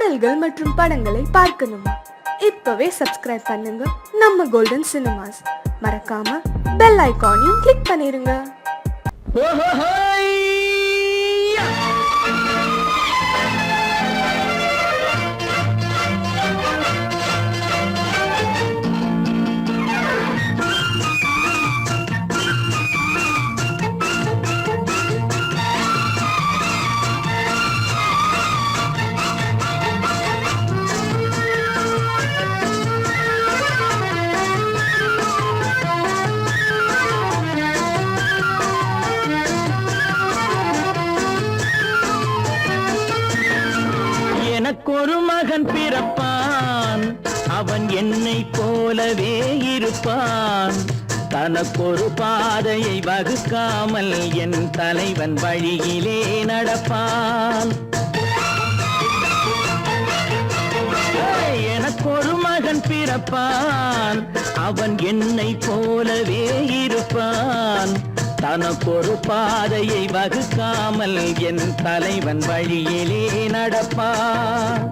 பாடல்கள் மற்றும் படங்களை பார்க்கணுமா? இப்பவே சப்ஸ்கிரைப் பண்ணுங்க நம்ம கோல்டன் சினிமாஸ். மறக்காம பெல் ஐகானையும் கிளிக் பண்ணிருங்க. எனக்கொரு மகன் பிறப்பான், அவன் என்னை போலவே இருப்பான். தனக்கொரு பாதையை வகுக்காமல் என் தலைவன் வழியிலே நடப்பான். எனக்கொரு மகன் பிறப்பான், அவன் என்னை போலவே இருப்பான். தனக்கொரு பாதையை வகுக்காமல் என் தலைவன் வழியிலே நடப்பான்.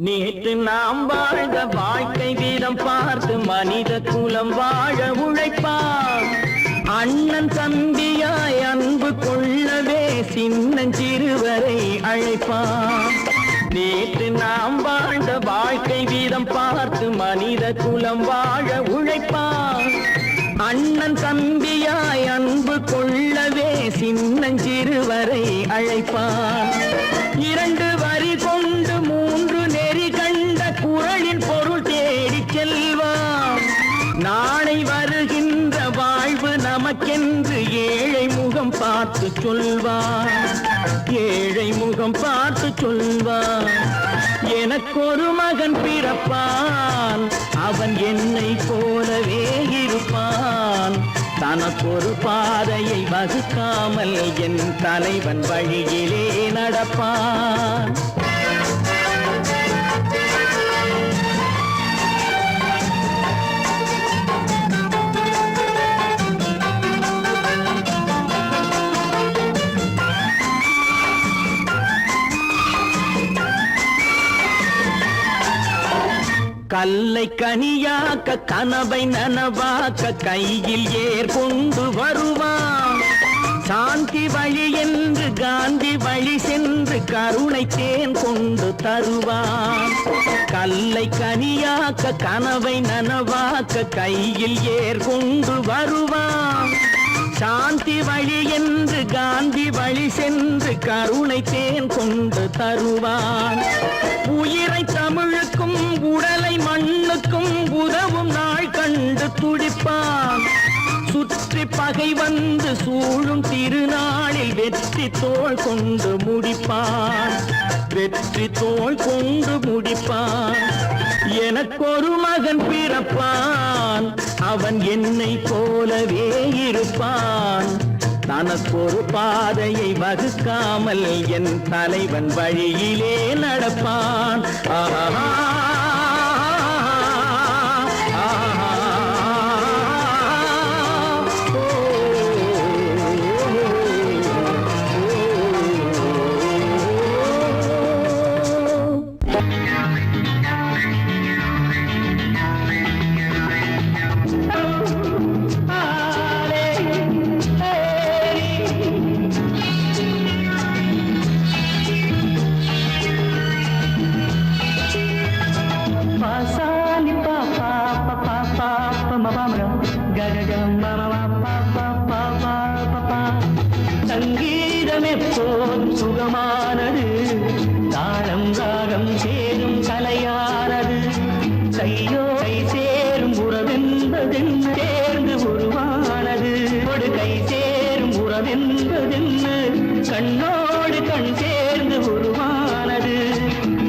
நேற்று நாம் வாழ்ந்த வாழ்க்கை வீதம் பார்த்து மனித குலம் வாழ உழைப்பான். அண்ணன் தம்பியாய் அன்பு கொள்ளவே சின்னஞ்சிறுவரை அழைப்பான். நேற்று நாம் வாழ்ந்த வாழ்க்கை வீதம் பார்த்து மனித குலம் வாழ உழைப்பான். அண்ணன் தம்பியாய் அன்பு கொள்ளவே சின்னஞ்சிறுவரை அழைப்பான். இரண்டு வரி கொண்டு மூன்று நெறி கண்ட குறளின் பொருள் தேடி செல்வான். நாளை வருகின்ற வாழ்வு நமக்கென்று ஏழை முகம் பார்த்து சொல்வான். ஏழை முகம் பார்த்து சொல்வான். எனக்கொரு மகன் பிறப்பான், அவன் என்னை போலவே இருப்பான். தனக்கொரு பாதையை வகுக்காமல் என் தலைவன் வழியிலே நடப்பான். கல்லை கனியாக்க கனவை நனவாக்க கையில் ஏர் கொண்டு வருவான். சாந்தி வழி என்று காந்தி வழி சென்று கருணை தேன் கொண்டு தருவான். கல்லை கனியாக்க கனவை நனவாக்க கையில் ஏர் கொண்டு வருவான். சாந்தி வழி என்று காந்தி வழி சென்று கருணை தேன் கொண்டு தருவான். உயிரை தமிழுக்கும் உடலை மண்ணுக்கும் உதவும் நாள் கண்டு துடிப்பான். சுற்றி பகை வந்து சூழும் திருநாளில் வெற்றி தோள் கொண்டு முடிப்பான். வெற்றி தோள் கொண்டு முடிப்பான். எனக்கொரு மகன் பிறப்பான், அவன் என்னை போலவே இருப்பான். தனக்கொரு பாதையை வகுக்காமல் என் தலைவன் வழியிலே நடப்பான். ஆஹா. சங்கீதமே போல் சுகமானது, தாளம் ராகம் சேரும் கலையானது. கையோ கை சேரும் உறவென்பதென்று சேர்ந்து உருவானது. ஒரு கை சேரும் உறவென்பதென்று கண்ணோடு கண் சேர்ந்து உருவானது.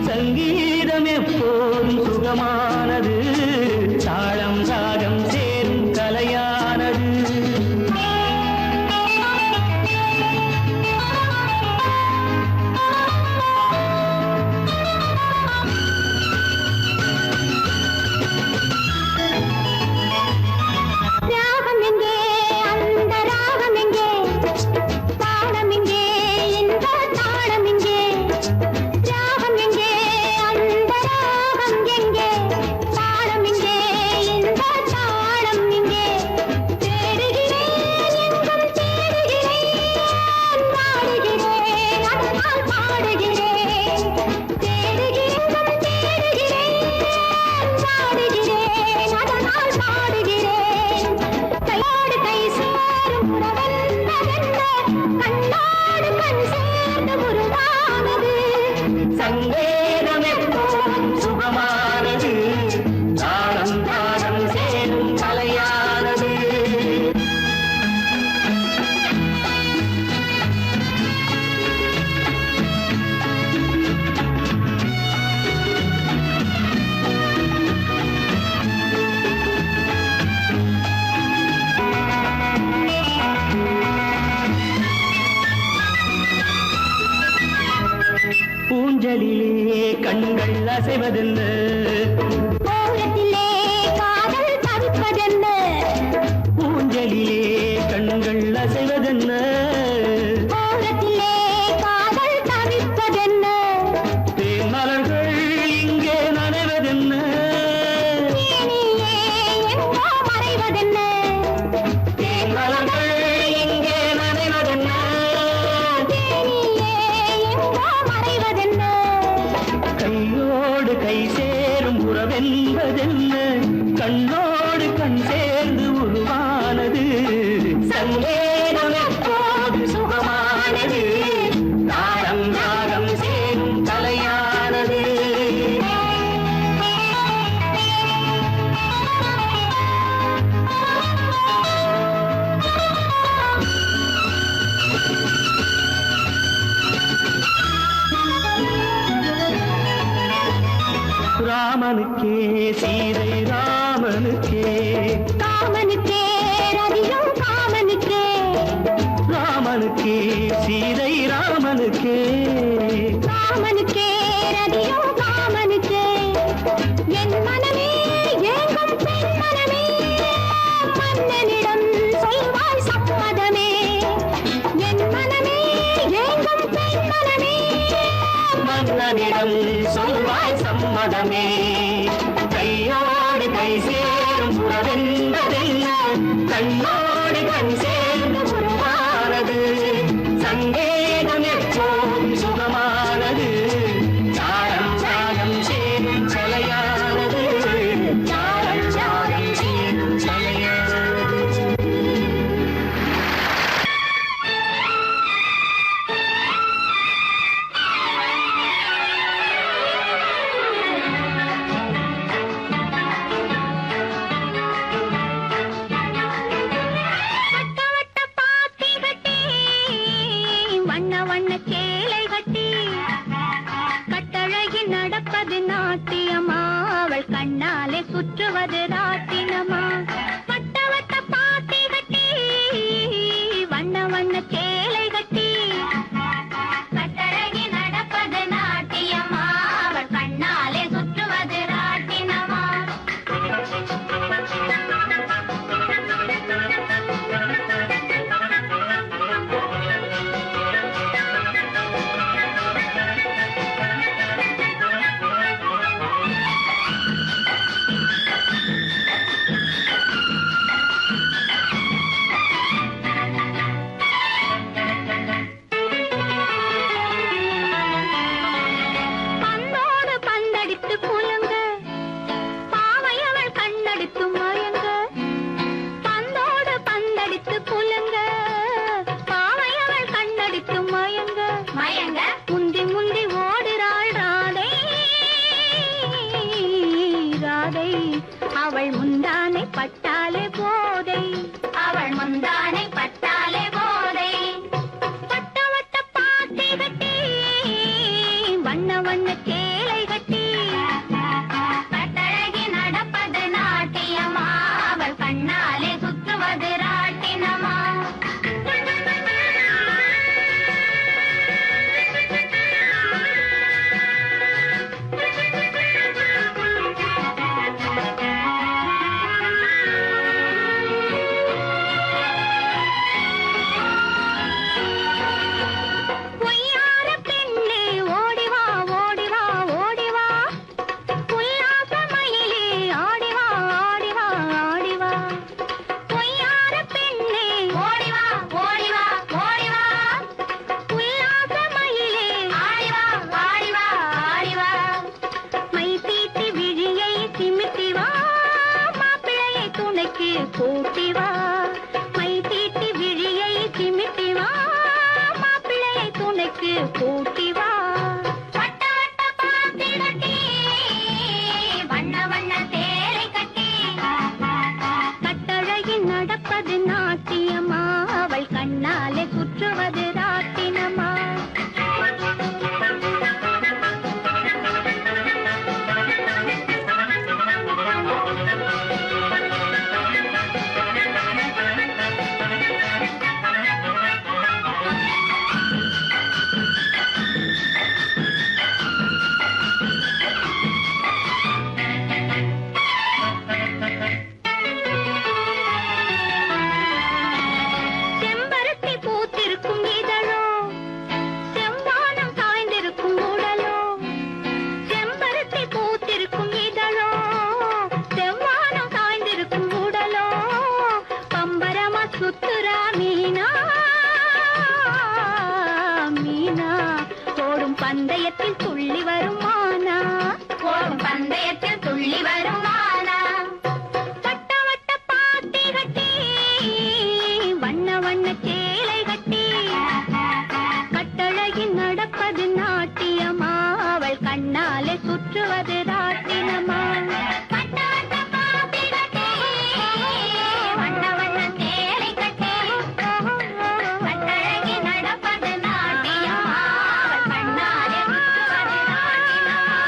சங்கீதமே போல் சுகமானது, தாளம் ராகம் சேரும் கலையானது. சேர்ந்து உருவானது சங்கேதம் எப்போதும் சுகமானது தாளம் தாளம் சேரும் கலையானது ஊஞ்சலிலே கண்கள் அசைவதென்ன ஓரத்திலே காதல் தவிப்பதென்ன ஊஞ்சலிலே கண்கள் அசைவதென்ன ஓரத்திலே காதல் தவிப்பதென்ன தேன்மலர்கள் இங்கே நனைவதென்ன தேனியே எங்கோ மறைவதென்ன தேன்மலர்கள் இங்கே நனைவதென்ன தேனியே எங்கோ மறைவதென்ன கையோடு கை சேரும் உறவென்பதென்ன கண்ணோடு கண் சேர்ந்து உருவானது சங்கேதம் எப்போதும் சுகமானது தாளம் ராகம் சேரும் கலையானது ராமனுக்கே சீதை ராமனுக்கே காமனுக்கே ரதியும் காமனுக்கே ராமனுக்கே சீதை ராமனுக்கே காமனுக்கே ரதியும் காமனுக்கே என் மனமே ஏங்கும் பெண் மனமே மன்னனிடம் சொல்வாய் சம்மதமே என் மனமே ஏங்கும் பெண் மனமே மன்னனிடம் சொல்வாய் சம்மதமே கையோடு கை சேரும் உறவென்பதென்ன கண்ணோடு கண் சேர்ந்து உருவானது சங்கேதம் எப்போதும் சுகமானது தாளம் ராகம் சேரும் கலையானது தாளம் ராகம் சேரும் கலையானது வட்ட வட்ட பாத்தி கட்டி வண்ண வண்ண சேலை கட்டி கட்டழகி நடப்பது நாட்டியமா அவள் கண்ணாலே சுற்றுவது ராட்டினமா வட்ட வட்ட பாத்தி கட்டி வண்ண வண்ண சேலை கட்டி கட்டழகி நடப்பது நாட்டியமா அவள் கண்ணாலே சுற்றுவது ராட்டினமா பந்தோடு பந்தடித்து குலுங்க பாவையவள் கண்ணடித்து மயங்க பந்தோடு பந்தடித்து குலுங்க பாவையவள் கண்ணடித்து மயங்க மயங்க முந்தி முந்தி ஓடுறாள் ராதை ராதை அவள் முந்தானை பட்டாலே போதை அவள் முந்தானை பட்டாலே போதை வட்ட வட்ட பாத்தி கட்டி வண்ண வண்ண சேலை கட்டி கட்டழகி நடப்பது நாட்டியமா அவள் கண்ணாலே சுற்றுவது ராட்டினமா பொய்யார கூட்டி வா வட்ட வட்ட பாத்தி கட்டி வண்ண வண்ண சேலை கட்டி கட்டழகில் நடப்பது நாட்டியமா அவள் கண்ணாலே சுற்றுவது ராட்டினமா செம்பருத்தி பூத்திருக்கும் இதழோ செம்பானம் சாய்ந்திருக்கும் உடலோ செம்பருத்தி பூத்திருக்கும் இதழோ செம்பானம் சாய்ந்திருக்கும் உடலோ பம்பரமா சுத்துரா மீனா மீனா ஓடும் பந்தயத்தில் துள்ளி வரும் மானா ஓடும் பந்தயத்தில் துள்ளி வரும் மானா வட்ட வட்ட பாத்தி கட்டி வண்ண வண்ண சேலை கட்டி கட்டழகில் நடப்பது நாட்டியமா அவள் கண்ணாலே சுற்றுவது ராட்டினமா வட்ட வட்ட பாத்தி கட்டி வண்ண வண்ண சேலை கட்டி கட்டழகில் நடப்பது நாட்டியமா அவள் கண்ணாலே சுற்றுவது ராட்டினமா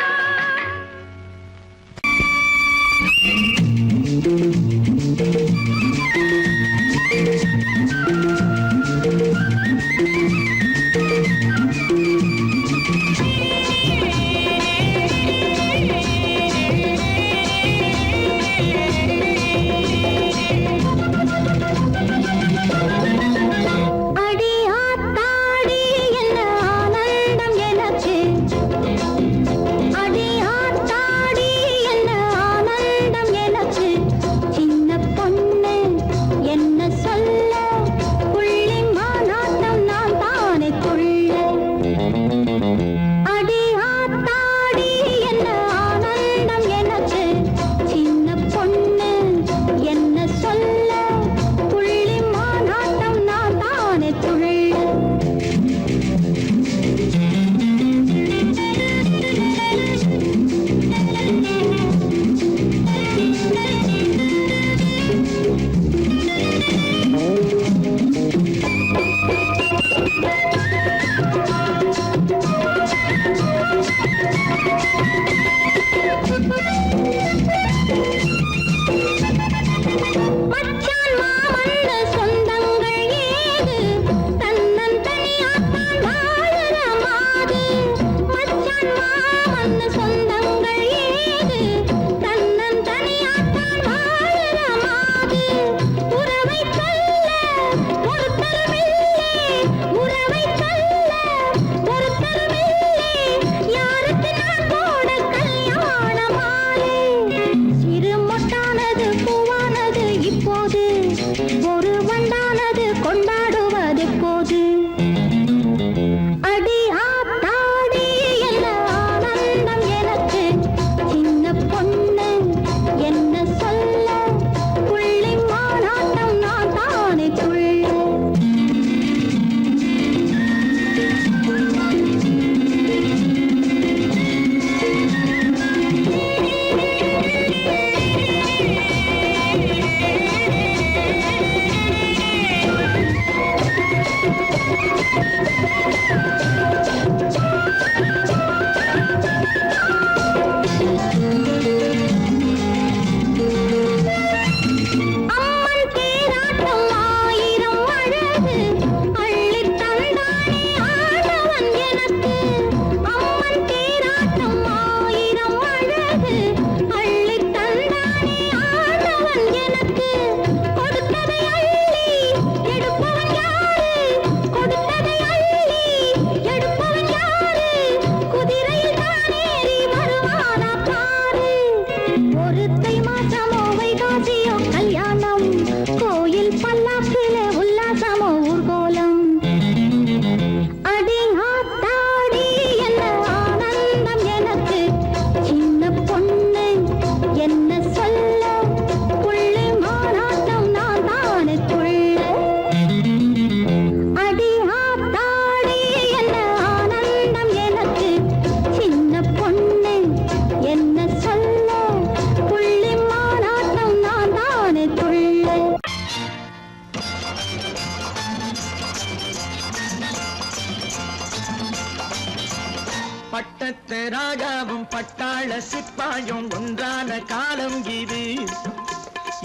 பட்டத்து ராஜாவும் பட்டாள சிப்பாயும் ஒன்றான காலம் இது.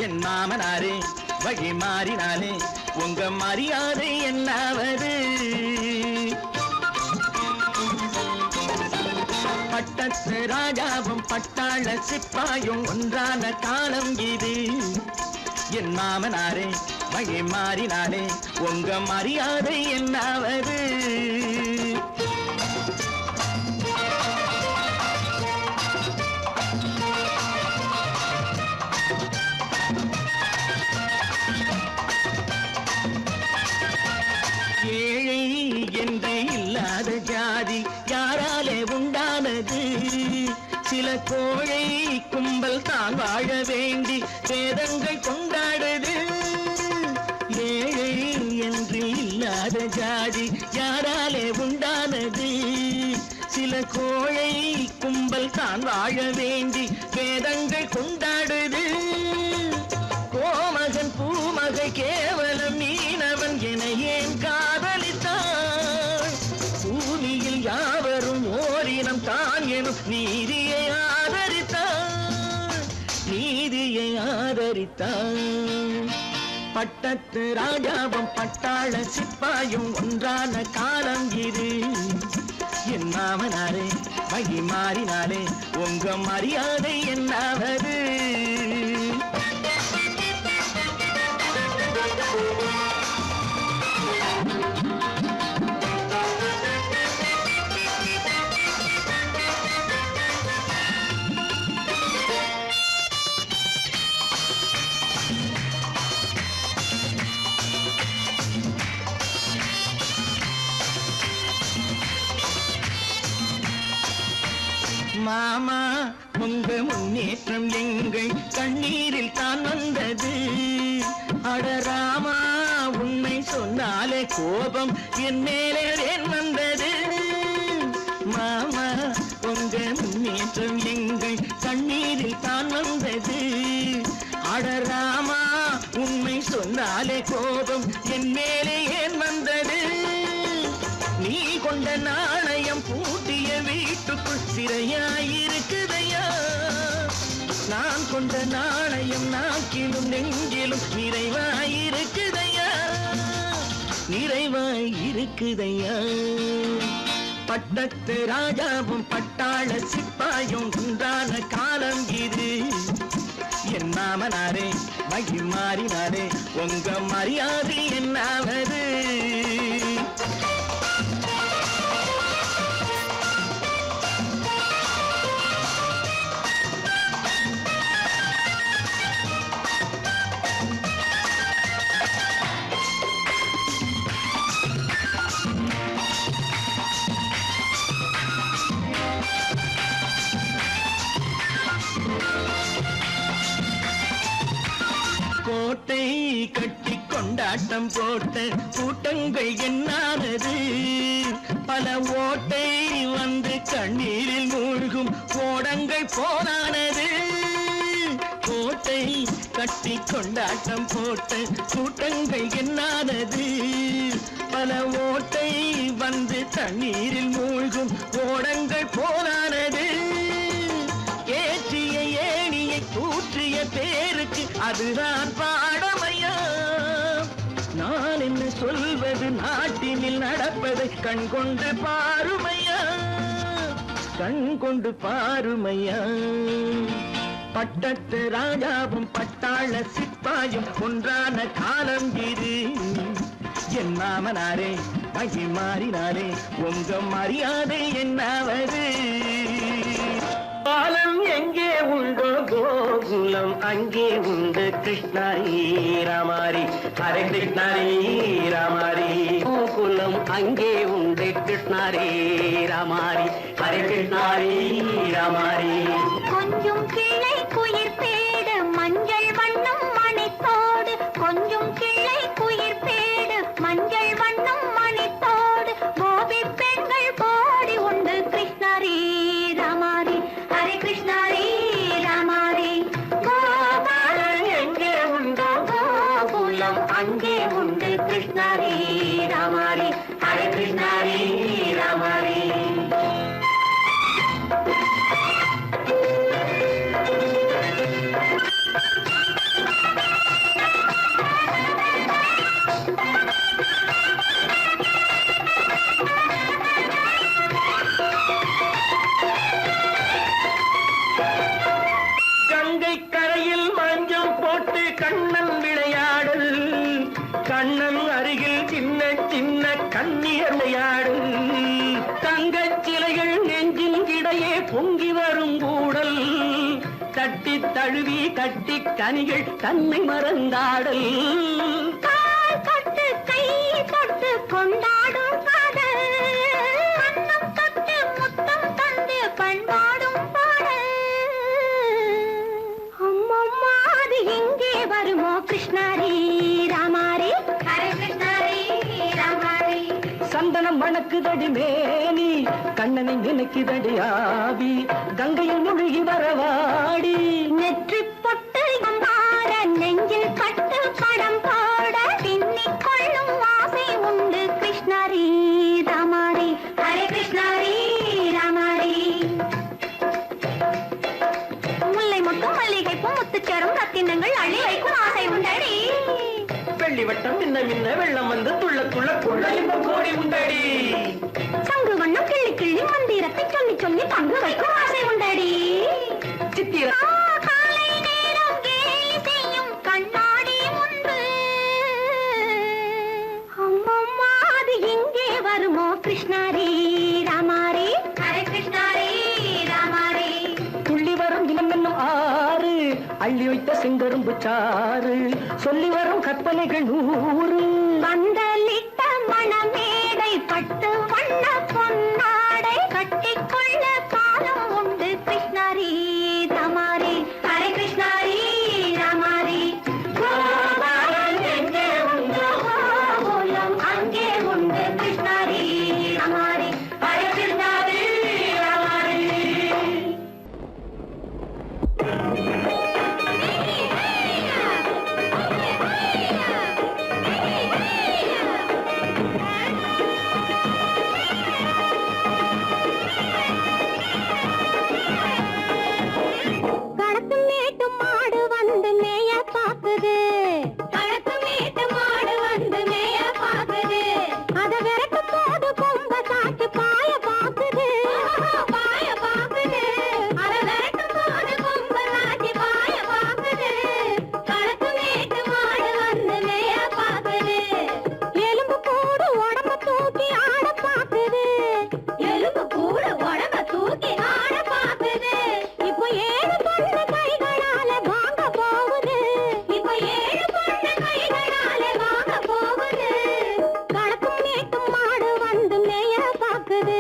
என் மாமனாரே வழி மாறினாலே உங்க மரியாதை என்னாவது? பட்டத்து ராஜாவும் பட்டாள சிப்பாயும் ஒன்றான காலம் இது. என் மாமனாரே வழி மாறினாலே உங்க மரியாதை என்னாவது? ஏழை என்று இல்லாத ஜாதி யாராலே உண்டானது? சில கோழை கும்பல் தான் வாழ வேண்டி வேதங்கள் கொண்டாடுது. ஏழை என்று இல்லாத ஜாதி யாராலே உண்டானது? சில கோழை கும்பல் தான் வாழ வேண்டி வேதங்கள் கொண்டாடுது. கோமகன் பூமகை கேவலம் மீனவன் என ஏன் காதலித்தான்? பூமியில் யாவரும் ஓரினம் தான் எனும் நீதியை ஆதரித்தான், நீதியை ஆதரித்தான். பட்டத்து ராஜாவும் பட்டாள சிப்பாயும் ஒன்றான காலம் இது. என் மாமனாரே வழி மாறினாலே உங்க மரியாதை என்னாவது? மாமா உங்க முன்னேற்றம் எங்கள் கண்ணீரில் தான் வந்தது. அடராமா உண்மை சொன்னாலே கோபம் என் மேலே ஏன் வந்தது? மாமா உங்க முன்னேற்றம் எங்கள் கண்ணீரில் தான் வந்தது. அடராமா உண்மை சொன்னாலே கோபம் என் மேலே ஏன் வந்தது? நீ கொண்ட நாணயம் பூட்டிய வீட்டுக்குள் சிறையாயிருக்குதையா? நான் கொண்ட நாணயம் நாக்கிலும் நெஞ்சிலும் நிறைவாயிருக்குதையா, நிறைவாயிருக்குதையா. பட்டத்து ராஜாவும் பட்டாள சிப்பாயும் ஒன்றான காலம் இது. என் மாமனாரே வழி மாறினாரே உங்க மரியாதை என்னாவது? கோட்டை கட்டி கொண்டாட்டம் போட்ட கூட்டங்கள் என்னானது? பல ஓட்டை வந்து கண்ணீரில் மூழ்கும் ஓடங்கள் போனானது. கோட்டை கட்டி கொண்டாட்டம் போட்ட கூட்டங்கள் என்னானது? பல ஓட்டை வந்து தண்ணீரில் மூழ்கும் ஓடங்கள் போனானது. ஏற்றிய ஏணியை தூற்றிய பேருக்கு அதுதான் பாடமையா? நான் என்ன சொல்வது? நாட்டினில் நடப்பதை கண் கொண்டு பாருமையா, கண் கொண்டு பாருமையா. பட்டத்து ராஜாவும் பட்டாள சிப்பாயும் ஒன்றான காலம் இது. என் மாமனாரே வழி மாறினாரே உங்க மரியாதை என்னாவது? பாலம் எங்கே உண்டோ கோகுலம் அங்கே உண்டு கிருஷ்ணாரி ராமாரி. ஹரே கிருஷ்ணாரி ராமாரி. கோகுலம் அங்கே உண்டு கிருஷ்ணாரி ராமாரி. ஹரே கிருஷ்ணாரி ராமாரி. கொஞ்சம் கிளை குயிர் பேடு மஞ்சள் வண்ணம் மணித்தோடு. கொஞ்சம் கிளை குயிர் பேடு மஞ்சள் வண்ணம் மணித்தோடு. கோபி பெண்கள் போடி உண்டு கிருஷ்ணாரி ராமாரி. ஹரே கிருஷ்ணாரி ராமாரி. கோபாலன் எங்கே உண்டோ கோகுலம் அங்கே உண்டு கிருஷ்ணாரி ராமாரி. ஹரே கிருஷ்ணாரி ராமாரி. தங்கச் சிலைகள் நெஞ்சின் இடையே பொங்கி வரும் கூடல் தட்டி தழுவி கட்டி கனிகள் தன்னை மறந்தாடல் கால் தொட்டு கை தொட்டு கொண்டாடும் காதல் கண்ணம் தொட்டு முத்தம் தந்து பண்பாடும் பாடல் அம்மம்மா அது எங்கே வருமோ கிருஷ்ணாரி ராமாரி ஹரே கிருஷ்ணாரி ராமாரி சந்தனம் மணக்குதடி மேனி கண்ணனை நினைக்குதடி ஆவி கங்கையில் முழுகி வரவாடி நெற்றி பொட்டு அம்பார நெஞ்சில் பட்டு படம் போட பின்னிக் கொள்ளும் ஆசை உண்டு கிருஷ்ணாரி ராமாரி ஹரே கிருஷ்ணாரி ராமாரி முல்லை மொட்டும் மல்லிகை பூ முத்துச்சேரும் ரத்தினங்கள் அள்ளி வைக்கும் ஆசை உண்டடி வெள்ளி வட்டம் மின்ன மின்ன வெள்ளம் வந்து துள்ள துள்ள கொள்ள இன்பம் கோடி உண்டடி சங்கு வண்ணம் கிள்ளி கிள்ளி மந்திரத்தை சொல்லி சொல்லி பங்கு வைக்கும் ஆசை உண்டடி சித்திர காலை நேரம் கேலி செய்யும் கண்ணாடி முன்பு அம்மம்மா அது எங்கே வருமோ கிருஷ்ணாரி ராமாரி ஹரே கிருஷ்ணாரி ராமாரி துள்ளி வரும் இனம் என்னும் ஆறு அள்ளி வைத்த செங்கரும்பு சாறு சொல்லி வரும் கற்பனைகள் 100 பந்தலிட்ட மணமேடை பட்டு வண்ண பொன்னாடை கட்டிக்கொள்ள காலம் உண்டு கிருஷ்ணாரி ராமாரி ஹரே கிருஷ்ணாரி ராமாரி கோபாலன் எங்கே உண்டு கோகுலம் அங்கே உண்டு கிருஷ்ணாரி ராமாரி ஹரே கிருஷ்ணாரி ராமாரி களத்து மேட்டு மாடு வந்து மேய பாக்குது களத்து மேட்டு மாடு வந்து மேய பாக்குது அத விரட்டும் போது கொம்ப சாட்டு பாய பாக்குது பாய பாக்குது அத விரட்டும் போது கொம்ப சாட்டி பாய பாக்குது களத்து மேட்டு மாடு வந்து மேய பாக்குது எலும்பு கூடு உடம்ப தூக்கி ஆட பாக்குது எலும்பு கூடு உடம்ப தூக்கி ஆட பாக்குது இப்போ ஏழு பொண்ணு கைகளால வாங்க போகுது இப்போ ஏழு பொண்ணு கைகளால வாங்க போகுது களத்தும் மேட்டும் மாடு வந்து மேய பாக்குது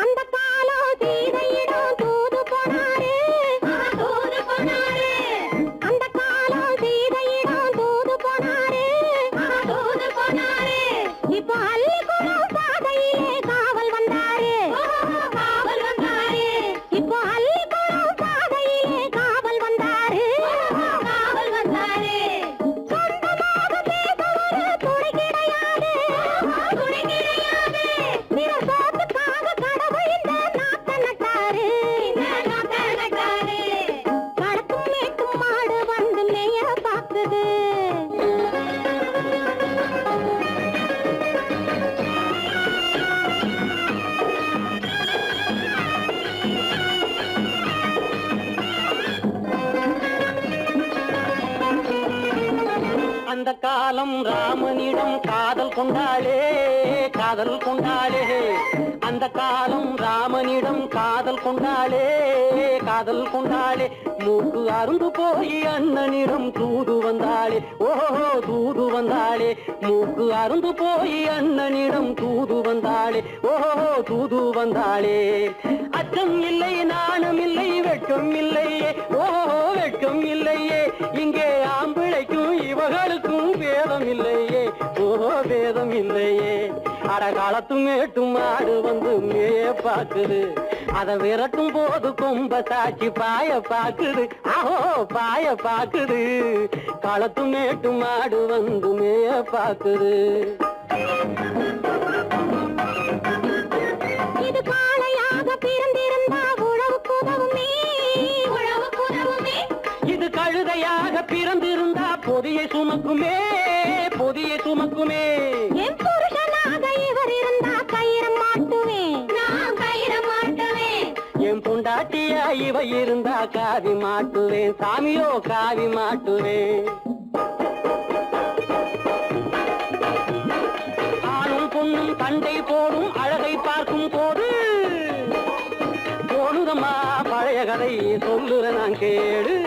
அந்த காலம் சீதையிடம் தூது போனாரு தூது போனாரு அந்த காலம் சீதையிடம் தூது போனாரு தூது போனாரு இப்போ அள்ளிக்குளம் பாதையிலே காவல் வந்தாரு காவல் வந்தாரு இப்போ அள்ளிக்குளம் பாதையிலே காவல் வந்தாரு காவல் வந்தாரு சொந்தமாக பேச ஒரு துணை கிடையாது துணை கிடையாது பிற சோத்துக்காக கடவுள் இந்த நாட்டை நட்டாரு நாட்டை நட்டாரு களத்தும் மேட்டும் மாடு வந்து மேய பாக்குது அந்த காலம் ராமனிடம் காதல் கொண்டாளே காதல் கொண்டாளே அந்த காலம் ராமனிடம் காதல் கொண்டாளே காதல் கொண்டாளே மூக்கு அருந்து போய் அண்ணனிடம் தூது வந்தாளே ஓஹோ தூது வந்தாளே மூக்கு அருந்து போய் அண்ணனிடம் தூது வந்தாளே ஓஹோ தூது வந்தாளே அச்சம் இல்லை நாணம் இல்லை வெட்கம் இல்லையே ஓஹோ வெட்கம் இல்லையே இங்கே ஆம்பிளைக்கும் இவர்களுக்கும் பேதம் இல்லையே ஓஹோ பேதம் இல்லையே அடகாலத்து மேட்டும் மாடு வந்து மேய பாக்குது அத விரட்டும் போது கொம்ப சாட்சி பாய பாக்குது ஆஹோ பாய பாக்குது களத்து மேட்டும் மாடு வந்து மேய பாக்குது இது காளையாக பிறந்திருந்தா உழவுக்கு உதவுமே உழவுக்கு உதவுமே இது கழுதையாக பிறந்திருந்தா பொதியை சுமக்குமே பொதியை சுமக்குமே என் புருஷனாக இவர் இருந்தா கயிறம் மாட்டுவே என் பொண்டாட்டியா இவ இருந்தா காவி மாட்டுவேன் சாமியோ காவி மாட்டுவேன். ஆணும் பொண்ணும் சண்டை போடும் அழகை பார்க்கும் போது தோணுதம்மா பழைய கதை சொல்லுற நான் கேளு.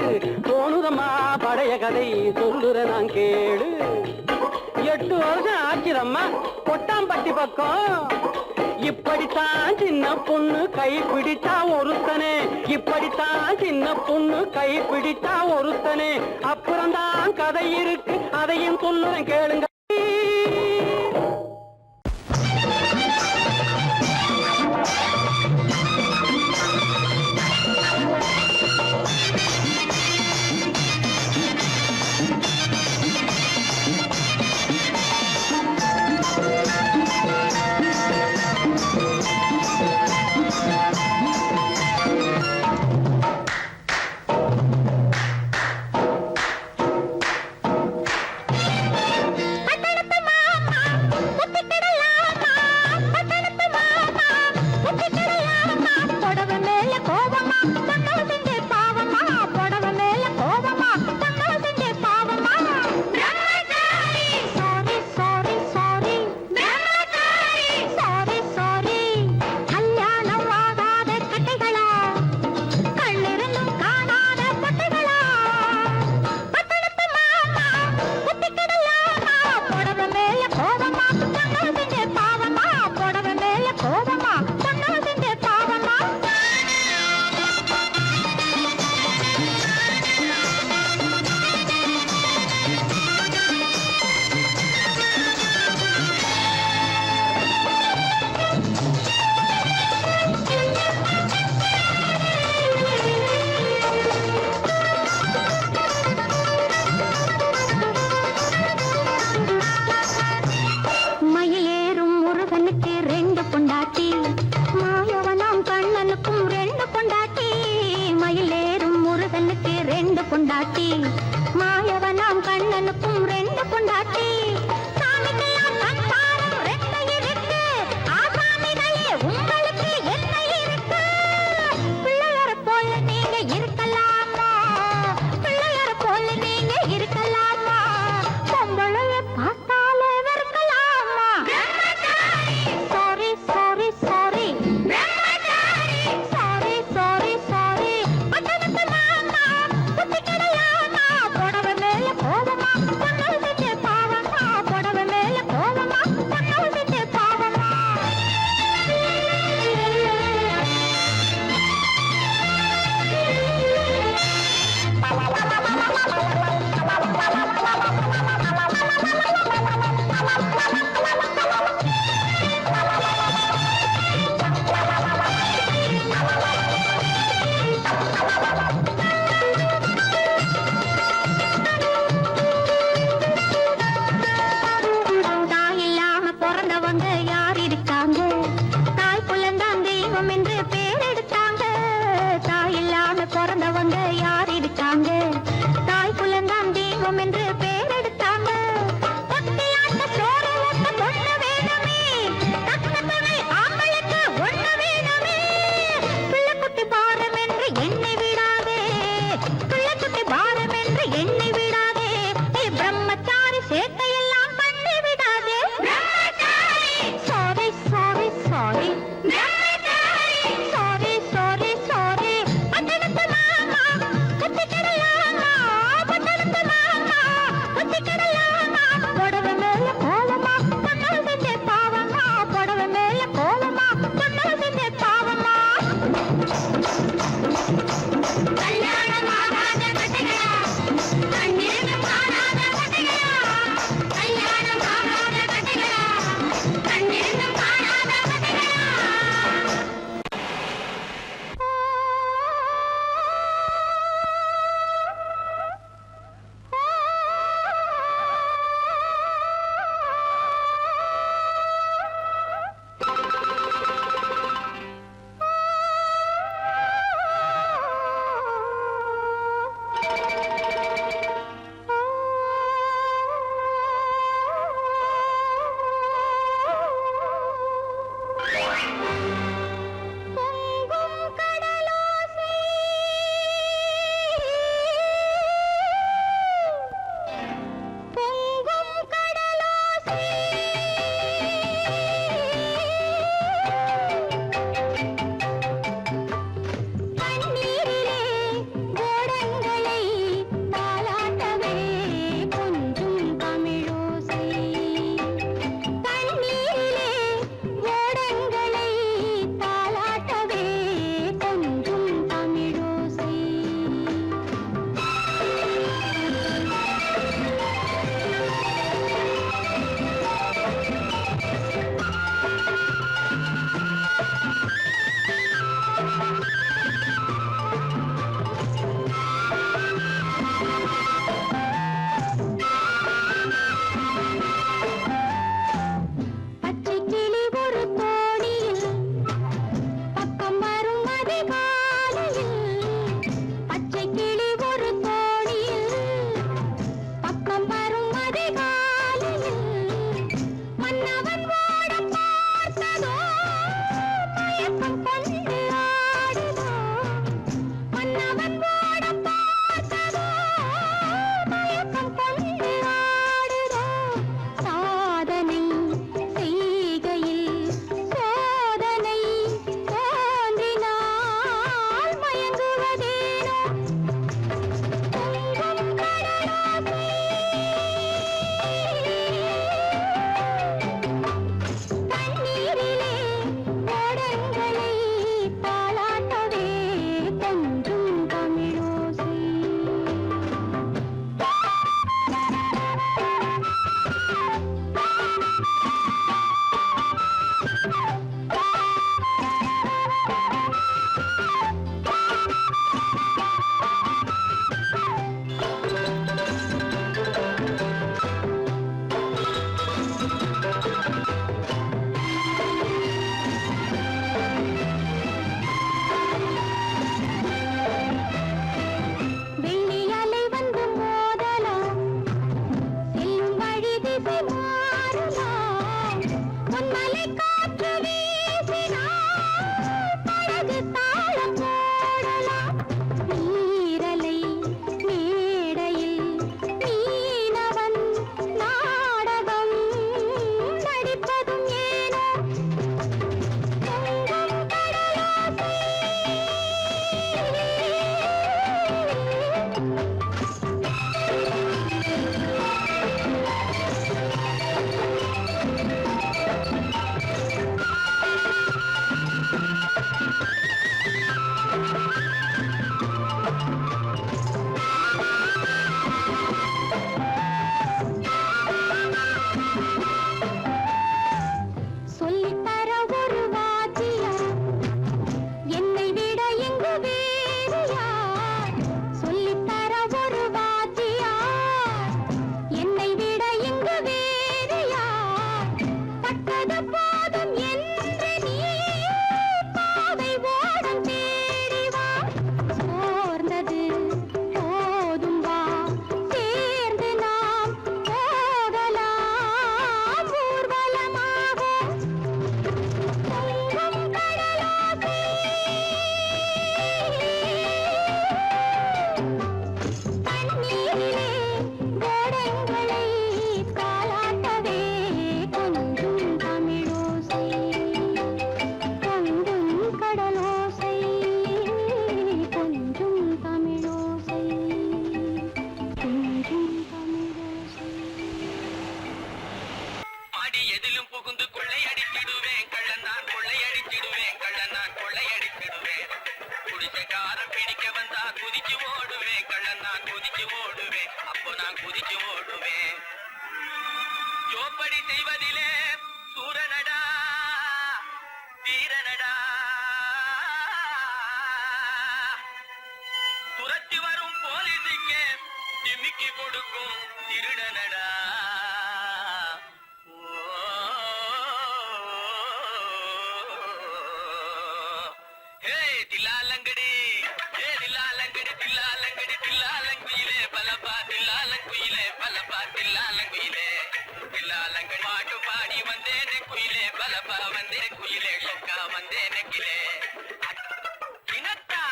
தோணுதம்மா பழைய கதை சொல்லுற நான் கேளு. 8 வருஷம் ஆச்சுதம்மா கொட்டாம்பட்டி பக்கம். இப்படித்தான் சின்ன பொண்ணு கை பிடித்தா ஒருத்தனே. இப்படித்தான் சின்ன பொண்ணு கை பிடித்தா ஒருத்தனே. அப்புறம்தான் கதை இருக்கு அதையும் சொல்லுறேன் கேளுங்க. கொடுக்கும் திருடனடா. தில்லாலங்கடி தில்லாலங்கடி தில்லாலங்கடி தில்லாலங்குயிலே பலப்பா தில்லாலங்குயிலே பலப்பா தில்லாலங்குயிலே தில்லாலங்கடி பாட்டு பாடி வந்தேனே குயிலே பலப்பா வந்தே குயிலே சொக்கா வந்தேனே கிளே தினத்தா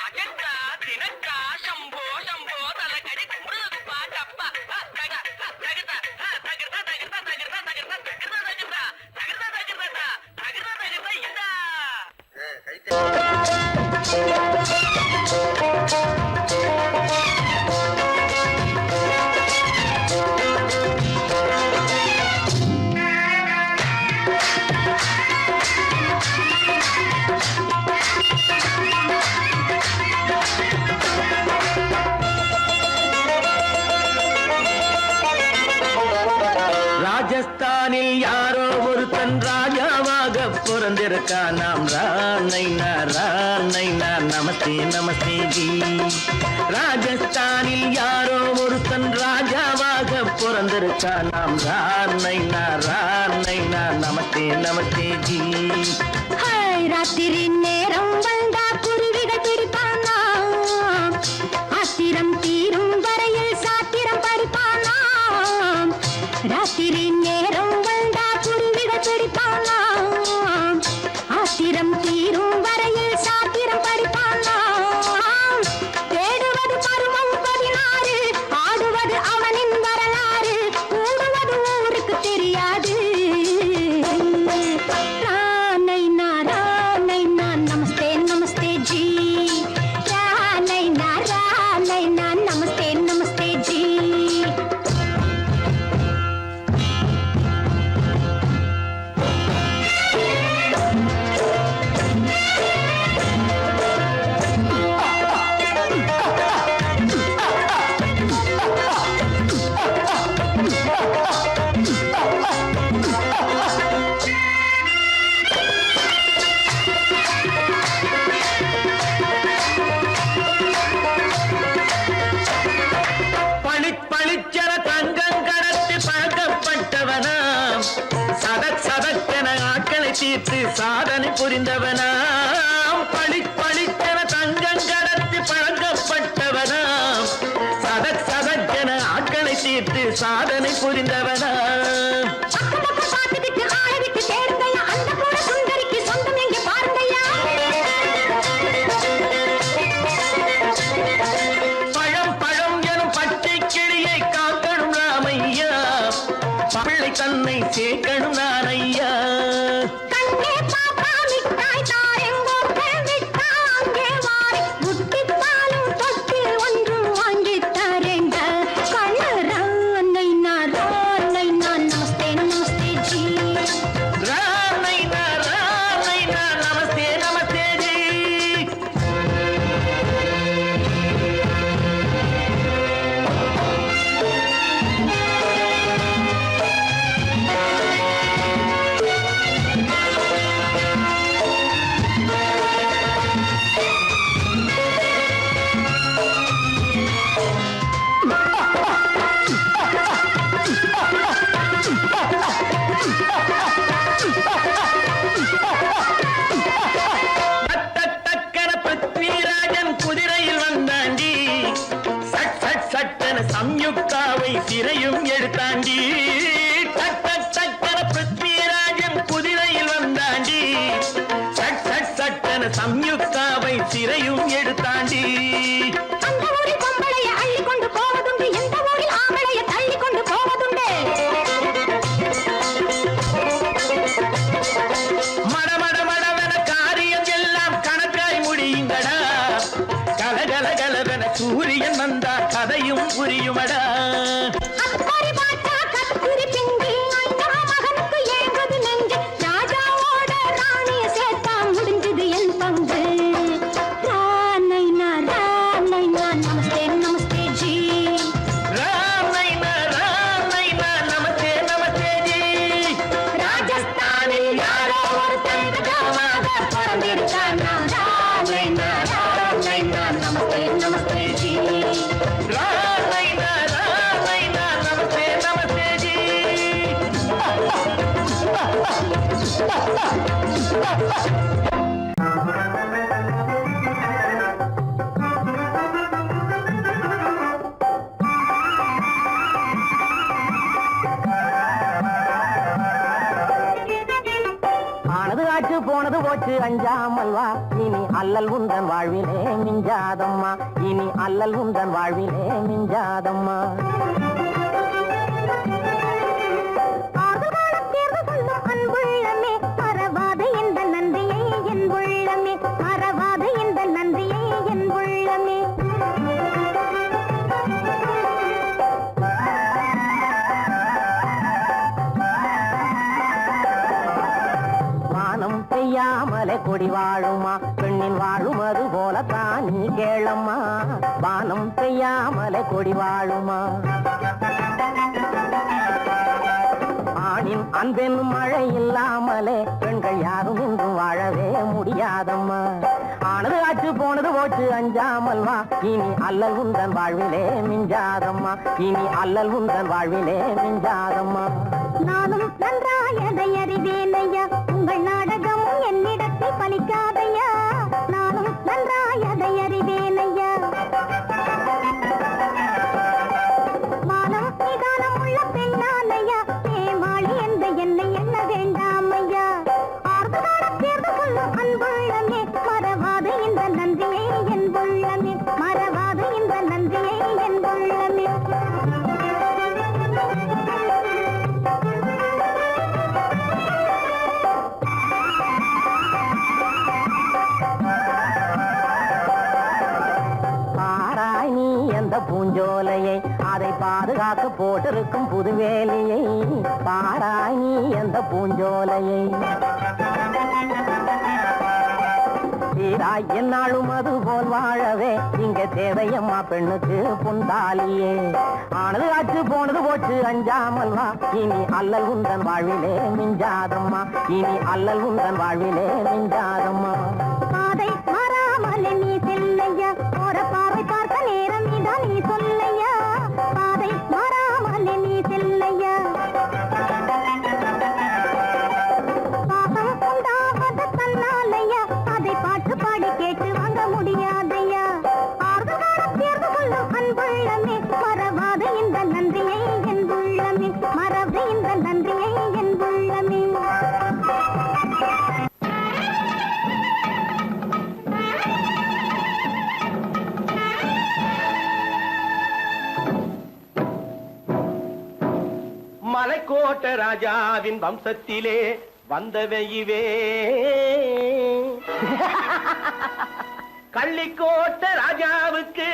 அஜத்தா தினத்தா சம்போ சம்போ தலகடி குமுறது பாட்டப்பா தகதா தகதா தகதா தகதா தகதா தகதா தகதா தகதா தகதா தகதா தகதா தகதா இந்தா ராஜஸ்தானில் யாரோ ஒருத்தன் ராஜாவாக பிறந்திருக்கா. நாம் ராணைனா ராணைனா நமஸ்தே நமஸ்தே ஜி. ராஜஸ்தானில் யாரோ ஒருத்தன் ராஜாவாக பிறந்திருக்கா. நாம் ராணைனா ராணைனா நமஸ்தே நமஸ்தே ஜி. ராத்திரி நேரம் வந்தா குருவிகள் பிடிப்பானா, ஆத்திரம் தீரும் வரையில் சாத்திரம் படிப்பானா. ராத்திரி நேரம் வந்தா குருவிகள் பிடிப்பானா, ஆத்திரம் தீரும் வரையில் சாத்திரம் படிப்பானா. தேடுவது பருவம் 16, ஆடுவது அவனின் வரலாறு, கூடுவது ஊருக்கு தெரியாது. நமஸ்தே நமஸ்தே ஜி. நமஸ்தே நமஸ்தே ஜி. பளிச்சர தங்கம் கடத்தி பழக்கப்பட்டவனாம், சதக் சதக்கென ஆட்களை தீர்த்து சாதனை புரிந்தவனாம். பளிச்சர தங்கம் கடத்தி பழக்கப்பட்டவனாம், சதக் சதக்கென ஆட்களை தீர்த்து சாதனை புரிந்தவனாம். பிள்ளை தன்னை சேர்க்கணும் நான் ஐயா. கண்ணே பாப்பா மிட்டாய் தாரெங்கோ விட்டா அங்கே வாரி குட்டித்தாலும் தொட்டி ஒன்று வாங்கி தரேங்க. கண்ணு ராணைனா நமஸ்தே நமஸ்தே ஜி. ராணைனா நமஸ்தே நமஸ்தே ஜி. சம்யுக்தாவை சிறையும் எடுத்தாண்டி. சட்டன பிருத்விராஜன் குதிரையில் வந்தாண்டி. சட்டன சம்யுக்தாவை சிறையும் எடுத்தாண்டி. அந்த ஊரில் பொம்பளைய அள்ளி கொண்டு போவதுண்டு, எந்த ஊரில் ஆம்பளைய தள்ளி கொண்டு போவதுண்டு. மடமடவென காரியம் எல்லாம் கணக்காய் முடியுங்கடா. கலகலகலவென சூரியன் வந்தா கதையும் புரியுமடா. அக்கறை பாட்டா கத்திரி பிங்கு, ஐயா மகனுக்கு ஏங்குது நெஞ்சு. ராஜாவோட ராணிய சேர்த்தா முடிஞ்சது என் பங்கு. ராணைனா ஆனது ஆச்சு போனது போச்சு அஞ்சாமல் வா இனி அல்லல் உந்தன் வாழ்விலே மிஞ்சாதம்மா இனி அல்லல் உந்தன் வாழ்விலே மிஞ்சாதம்மா அன்புள்ளமே மறவாத இந்த நன்றியை என் உள்ளமே மறவாத இந்த நன்றியை என் உள்ளமே வானம் பெய்யாமலே கொடி வாழுமா பெண்ணின் வாழும் அது போலத்தான் நீ கேளம்மா வானம் பெய்யாமலே கொடி வாழுமா ஆணின் அன்பென்னும் மழை இல்லாமலே பெண்கள் யாரும் இன்றும் வாழவே முடியாதம்மா ஆனது ஆச்சு போனது போச்சு அஞ்சாமல் வா இனி அல்லல் உந்தன் வாழ்விலே மிஞ்சாதம்மா இனி அல்லல் உந்தன் வாழ்விலே மிஞ்சாதம்மா நானும் நன்றாயதை அறிவேனையா உங்கள் நாடகம் என்னிடத்தில் பலிக்காதையா நானும் நன்றாயதை அறிவேனையா மானம் நிதானம் உள்ள பெண்ணானையா ஏமாளி என்ற என்னை எண்ண வேண்டாமையா ஆர்வலோட தேர்ந்து கொள்ளும் அன்புள்ளமே மறவாத இந்த நன்றியை என் உள்ளமே மறவாத இந்த நன்றியை என் உள்ளமே பாராய் நீ எந்த பூஞ்சோலையை அதை பாதுகாக்க போட்டிருக்கும் புதுவேலையை பாராய் நீ எந்த பூஞ்சோலையை சீராய் என்னாலும் அது போல் வாழவே இங்க தேவையம்மா பெண்ணுக்கு புந்தாலியே ஆனது ஆச்சு போனது போச்சு அஞ்சாமல் வா இனி அல்லல் உந்தன் வாழ்விலே மிஞ்சாதம்மா இனி அல்லல் உந்தன் வாழ்விலே மிஞ்சாதம்மா பாதை மாறாமலே நீ செல்லையா போற பார்வை பார்க்க நேரம் இதான் நீ சொல்லையா பாதை மாறாமலே நீ செல்லையா பாசம் உண்டாவது தன்னாலையா அதை பாட்டு பாடி கேட்டு வாங்க முடியாதையா ஆர்வலோட தேர்ந்து கொள்ளும் அன்புள்ளமே மறவாத இந்த நன்றியை என் உள்ளமே மறவாத இந்த நன்றியை என் உள்ளமே மலைக்கோட்ட ராஜாவின் வம்சத்திலே வந்தவையுவே கள்ளிக்கோட்ட ராஜாவுக்கு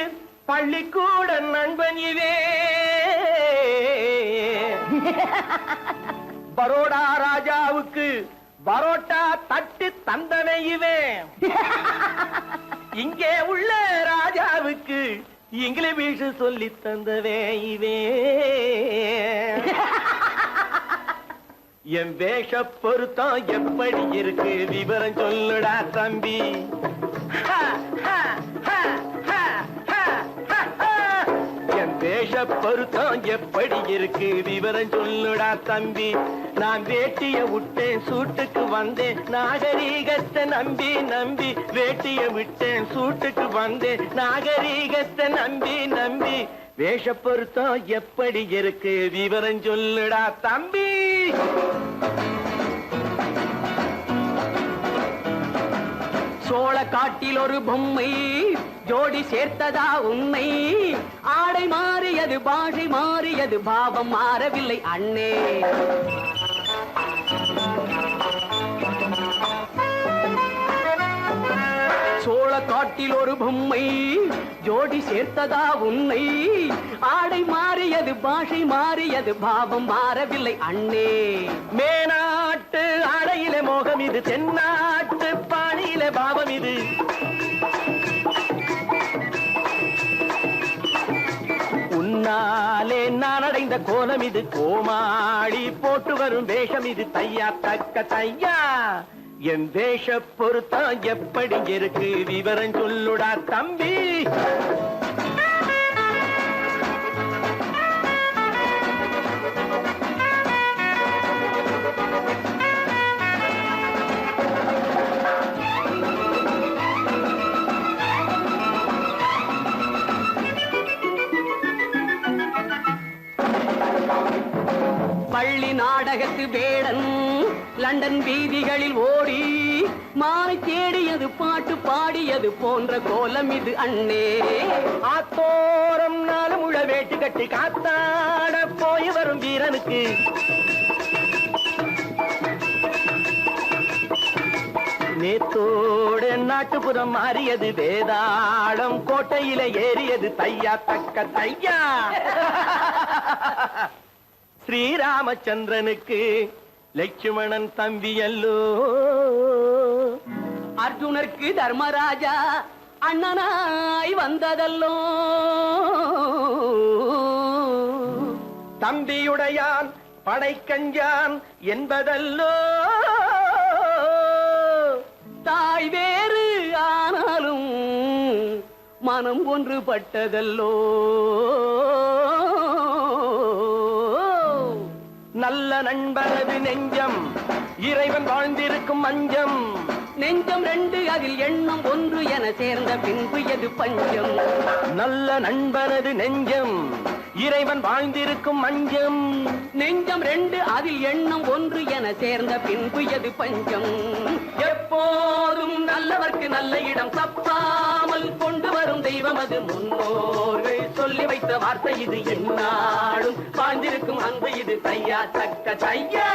பள்ளிக்கூட நண்பன் இவே பரோடா ராஜாவுக்கு பரோட்டா தட்டு தந்தனை இவே இங்கே உள்ள ராஜாவுக்கு இங்கிலீஷ் சொல்லி தந்தவே இவே என் வேஷ பொருத்தம் எப்படி இருக்கு விவரம் சொல்லுடா தம்பி என் வேஷ பொருத்தம் எப்படி இருக்கு விவரம் சொல்லுடா தம்பி நான் வேட்டிய விட்டேன் சூட்டுக்கு வந்தேன் நாகரீகத்தை நம்பி நம்பி வேட்டிய விட்டேன் சூட்டுக்கு வந்தேன் நாகரீகத்தை நம்பி நம்பி வேஷ பொருத்தம் எப்படி இருக்கு விவரம் சொல்லுடா தம்பி சோழ காட்டில் ஒரு பொம்மை ஜோடி சேர்த்ததா உண்மை ஆடை மாறியது பாஷை மாறியது பாவம் மாறவில்லை அண்ணே சோழ காட்டில் ஒரு பொம்மை ஜோடி சேர்த்ததா உன்னை ஆடை மாறியது பாஷை மாறியது பாவம் மாறவில்லை அண்ணே மேனாட்டு ஆடையிலே மோகம் இது தென்னாட்டு பாணியிலே பாவம் இது உன்னாலே நான் அடைந்த கோலம் இது கோமாளி போட்டு வரும் வேஷம் இது தையா தக்க தையா என் வேஷ பொருத்தம் எப்படி இருக்கு விவரம் சொல்லுடா தம்பி வேடன் லண்டன் வீதிகளில் ஓடி மானை தேடியது பாட்டு பாடியது போன்ற கோலம் இது அண்ணே. ஆத்தோரம் நாளும் உள்ள வேட்டு கட்டி காத்தாட போய் வரும் வீரனுக்கு நேத்தோடு நாட்டுப்புறம் மாறியது வேதாளம் கோட்டையில ஏறியது தையா தக்க தையா. ஸ்ரீராமச்சந்திரனுக்கு லட்சுமணன் தம்பியல்லோ, அர்ஜுனருக்கு தர்மராஜா அண்ணனாய் வந்ததல்லோ. தம்பியுடையான் படைக்கஞ்சான் என்பதல்லோ, தாய் வேறு ஆனாலும் மனம் ஒன்றுபட்டதல்லோ. நல்ல நண்பனது நெஞ்சம் இறைவன் வாழ்ந்திருக்கும் மஞ்சம். நெஞ்சம் ரெண்டு அதில் எண்ணம் ஒன்று என சேர்ந்த பின்பு எது பஞ்சம். நல்ல நண்பனது நெஞ்சம் இறைவன் வாழ்ந்திருக்கும் மஞ்சம். நெஞ்சம் ரெண்டு அதில் எண்ணம் ஒன்று என சேர்ந்த பின்பு எது பஞ்சம். எப்போதும் நல்லவர்க்கு நல்ல இடம் தப்பாமல் கொண்டு வரும் தெய்வம் அது முன்னோர்கள் சொல்லி வைத்த வார்த்தை இது. எந்நாளும் வாழ்ந்திருக்கும் அன்பு இது தையா தக்க தையா.